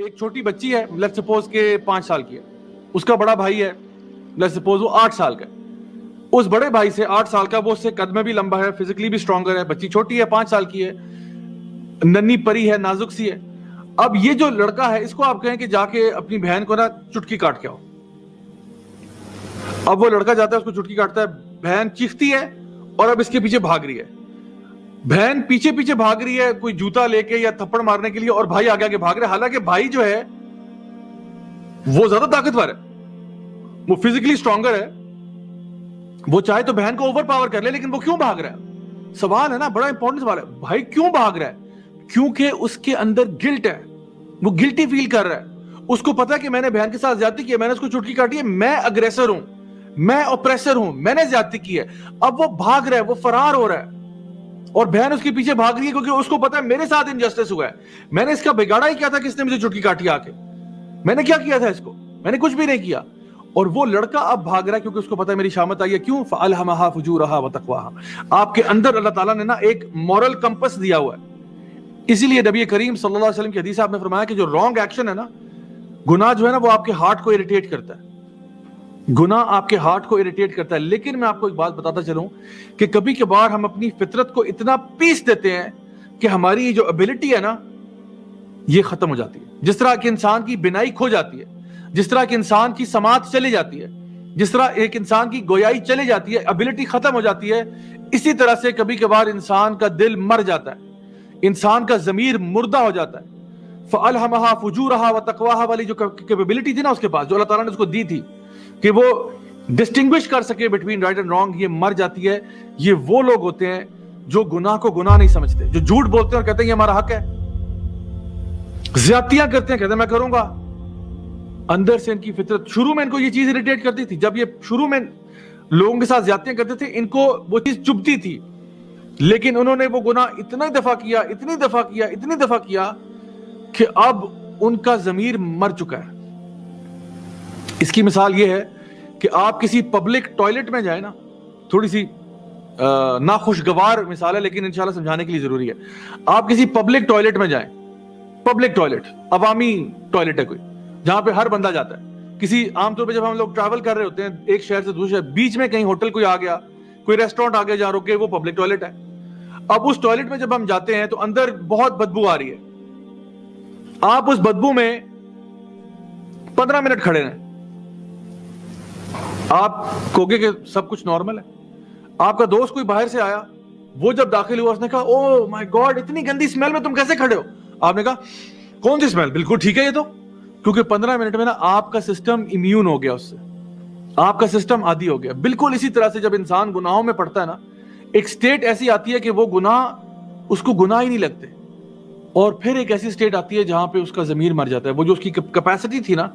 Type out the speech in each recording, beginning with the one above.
ایک چھوٹی بچی ہے لیٹس سپوز کہ 5 سال کی ہے, اس کا بڑا بھائی ہے لیٹس سپوز وہ 8 سال کا ہے. اس بڑے بھائی سے 8 سال کا وہ اس سے قد میں بھی لمبا ہے, فزیکلی بھی اسٹرانگر ہے, بچی چھوٹی ہے 5 سال کی ہے, ننی پری ہے, نازک سی ہے. اب یہ جو لڑکا ہے اس کو آپ کہیں کہ جا کے اپنی بہن کو نا چٹکی کاٹ کے آؤ. اب وہ لڑکا جاتا ہے, اس کو چٹکی کاٹتا ہے, بہن چیختی ہے اور اب اس کے پیچھے بھاگ رہی ہے. بہن پیچھے پیچھے بھاگ رہی ہے کوئی جوتا لے کے یا تھپڑ مارنے کے لیے, اور بھائی آگے آگے بھاگ رہا ہے. حالانکہ بھائی جو ہے وہ زیادہ طاقتور ہے, وہ فزیکلی اسٹرانگر ہے, وہ چاہے تو بہن کو اوور پاور کر لے, لیکن وہ کیوں بھاگ رہا ہے؟ سوال ہے نا, بڑا امپورٹنٹ سوال ہے. بھائی کیوں بھاگ رہا ہے؟ کیونکہ اس کے اندر گلٹ ہے, وہ گلٹی فیل کر رہا ہے. اس کو پتا ہے کہ میں نے بہن کے ساتھ زیادتی کی ہے, میں نے اس کو چٹکی کاٹی ہے, میں اگریسر ہوں, میں اوپریسر ہوں, میں نے زیادتی کی ہے. اب وہ بھاگ رہا ہے, وہ فرار ہو رہا ہے, اور بہن اس کے پیچھے بھاگ رہی ہے کیونکہ اس کو پتا ہے میرے ساتھ انجسٹس ہوا ہے, میں نے اس کا بگاڑا ہی کیا تھا کہ اس نے مجھے چٹکی کاٹی آ کے, میں نے کیا کیا تھا اس کو, میں نے کچھ بھی نہیں کیا. اور وہ لڑکا اب بھاگ رہا ہے کیونکہ اس کو پتا ہے میری شامت آئی ہے. کیوں؟ فَأَلْهَمَهَا فُجُورَهَا وَتَقْوَاهَا. آپ کے اندر اللہ تعالیٰ نے نا ایک مورل کمپس دیا ہوا ہے. اسی لیے نبی کریم صلی اللہ علیہ وسلم کی حدیث آپ نے فرمایا کہ جو رانگ ایکشن ہے نا, گناہ جو ہے نا, وہ آپ کے ہارٹ کو اریٹیٹ کرتا ہے, گناہ آپ کے ہارٹ کو اریٹیٹ کرتا ہے. لیکن میں آپ کو ایک بات بتاتا چلوں کہ کبھی کبھار ہم اپنی فطرت کو اتنا پیس دیتے ہیں کہ ہماری جو ابیلٹی ہے نا یہ ختم ہو جاتی ہے. جس طرح کہ انسان کی بینائی کھو جاتی ہے, جس طرح کہ انسان کی سماعت چلی جاتی ہے, جس طرح ایک انسان کی گویائی چلی جاتی ہے, ابیلٹی ختم ہو جاتی ہے, اسی طرح سے کبھی کبھار انسان کا دل مر جاتا ہے, انسان کا ضمیر مردہ ہو جاتا ہے. فَأَلْهَمَهَا فُجُورَهَا وَتَقْوَاهَا والی جو کیپیبلٹی تھی نا اس کے پاس, جو اللہ تعالیٰ نے اس کو دی تھی کہ وہ ڈسٹنگوش کر سکے بٹوین رائٹ اینڈ رانگ, یہ مر جاتی ہے. یہ وہ لوگ ہوتے ہیں جو گناہ کو گناہ نہیں سمجھتے, جو جھوٹ بولتے ہیں اور کہتے ہیں یہ ہمارا حق ہے, زیادتیاں کرتے ہیں کہتے ہیں میں کروں گا. اندر سے ان کی فطرت, شروع میں ان کو یہ چیز اریٹیٹ کرتی تھی, جب یہ شروع میں لوگوں کے ساتھ زیادتیاں کرتے تھے ان کو وہ چیز چبھتی تھی, لیکن انہوں نے وہ گناہ اتنا دفعہ کیا, اتنی دفعہ کیا, اتنی دفعہ کیا کہ اب ان کا ضمیر مر چکا ہے. اس کی مثال یہ ہے کہ آپ کسی پبلک ٹوائلٹ میں جائیں نا, تھوڑی سی ناخوشگوار مثال ہے لیکن انشاءاللہ سمجھانے کے لیے ضروری ہے. آپ کسی پبلک ٹوائلٹ میں جائیں, پبلک ٹوائلٹ عوامی ٹوائلٹ ہے کوئی جہاں پہ ہر بندہ جاتا ہے. کسی عام طور پہ جب ہم لوگ ٹریول کر رہے ہوتے ہیں ایک شہر سے دوسرے شہر, بیچ میں کہیں ہوٹل کوئی آ گیا, کوئی ریسٹورینٹ آ گیا جہاں رکے, وہ پبلک ٹوائلٹ ہے. اب اس ٹوائلٹ میں جب ہم جاتے ہیں تو اندر بہت بدبو آ رہی ہے, آپ اس بدبو میں 15 منٹ کھڑے رہیں, آپ کہوگے کہ سب کچھ نارمل ہے. آپ کا دوست کوئی باہر سے آیا, وہ جب داخل ہوا اس نے کہا او مائی گاڈ اتنی گندی اسمیل میں تم کیسے کھڑے ہو؟ آپ نے کہا کون سی اسمیل, بالکل ٹھیک ہے یہ تو. کیونکہ 15 منٹ میں نا آپ کا سسٹم امیون ہو گیا, اس سے آپ کا سسٹم عادی ہو گیا. بالکل اسی طرح سے جب انسان گناہوں میں پڑتا ہے نا, ایک سٹیٹ ایسی آتی ہے کہ وہ گناہ اس کو گناہ ہی نہیں لگتے, اور پھر ایک ایسی سٹیٹ آتی ہے جہاں پہ اس کا ضمیر مر جاتا ہے. وہ جو اس کی کیپیسٹی تھی نا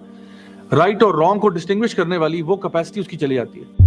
رائٹ اور رانگ کو ڈسٹنگوش کرنے والی, وہ کیپیسٹی اس کی چلی جاتی ہے.